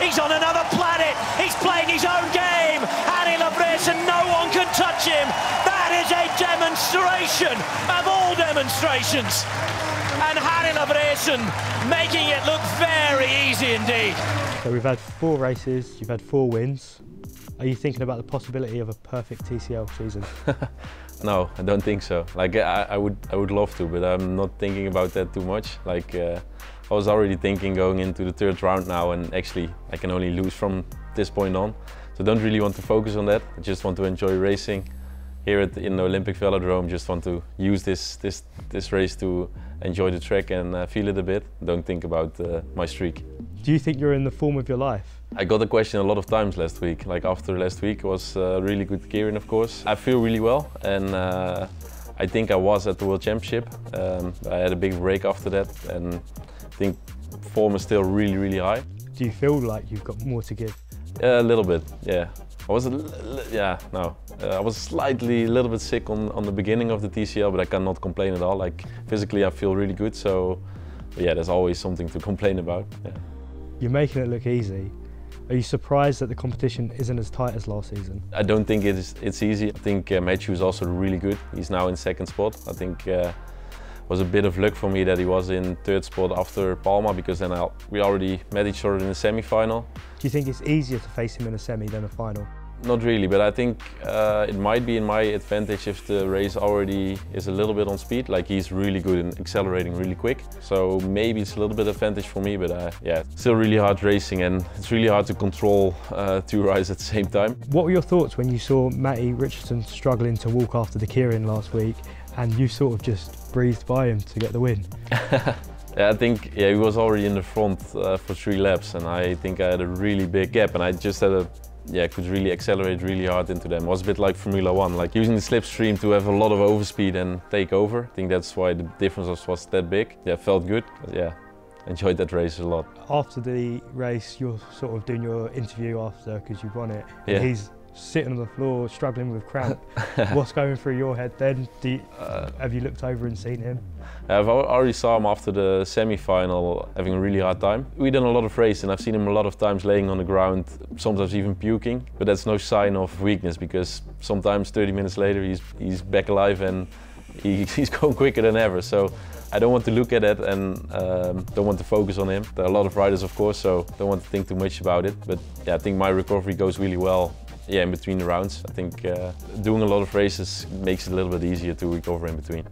He's on another planet. He's playing his own game. Harrie Lavreysen, no one can touch him. That is a demonstration of all demonstrations. And Harrie Lavreysen making it look very easy indeed. So we've had 4 races, you've had 4 wins. Are you thinking about the possibility of a perfect TCL season? No, I don't think so. Like I would love to, but I'm not thinking about that too much. Like I was already thinking going into the 3rd round now, and actually I can only lose from this point on. So I don't really want to focus on that. I just want to enjoy racing here in the Olympic Velodrome. Just want to use this race to enjoy the track and feel it a bit. Don't think about my streak. Do you think you're in the form of your life? I got the question a lot of times last week. Like after last week was really good gearing, of course. I feel really well, and I think I was at the World Championship. I had a big break after that, and I think form is still really, really high. Do you feel like you've got more to give? A little bit, yeah. I was I was slightly a little bit sick on the beginning of the TCL, but I cannot complain at all. Like physically, I feel really good. So, yeah, there's always something to complain about. Yeah. You're making it look easy. Are you surprised that the competition isn't as tight as last season? I don't think it's easy. I think Matthew is also really good. He's now in 2nd spot. I think it was a bit of luck for me that he was in 3rd spot after Palma, because then we already met each other in the semi-final. Do you think it's easier to face him in a semi than a final? Not really, but I think it might be in my advantage if the race already is a little bit on speed. Like he's really good in accelerating really quick. So maybe it's a little bit advantage for me, but yeah, still really hard racing, and it's really hard to control 2 rides at the same time. What were your thoughts when you saw Matty Richardson struggling to walk after the keirin last week, and you sort of just breezed by him to get the win? Yeah, I think he was already in the front for 3 laps, and I think I had a really big gap, and I just had could really accelerate really hard into them. It was a bit like Formula 1, like using the slipstream to have a lot of overspeed and take over. I think that's why the difference was that big. Yeah, felt good. Yeah, enjoyed that race a lot. After the race, you're sort of doing your interview after because you've won it. Yeah. He's sitting on the floor struggling with cramp. What's going through your head then? Have you looked over and seen him? I've already saw him after the semi-final having a really hard time. We done a lot of races, and I've seen him a lot of times laying on the ground, sometimes even puking. But that's no sign of weakness, because sometimes 30 minutes later he's back alive and he's going quicker than ever. So I don't want to look at it, and don't want to focus on him. There are a lot of riders, of course, so don't want to think too much about it. But yeah, I think my recovery goes really well. Yeah, in between the rounds. I think doing a lot of races makes it a little bit easier to recover in between.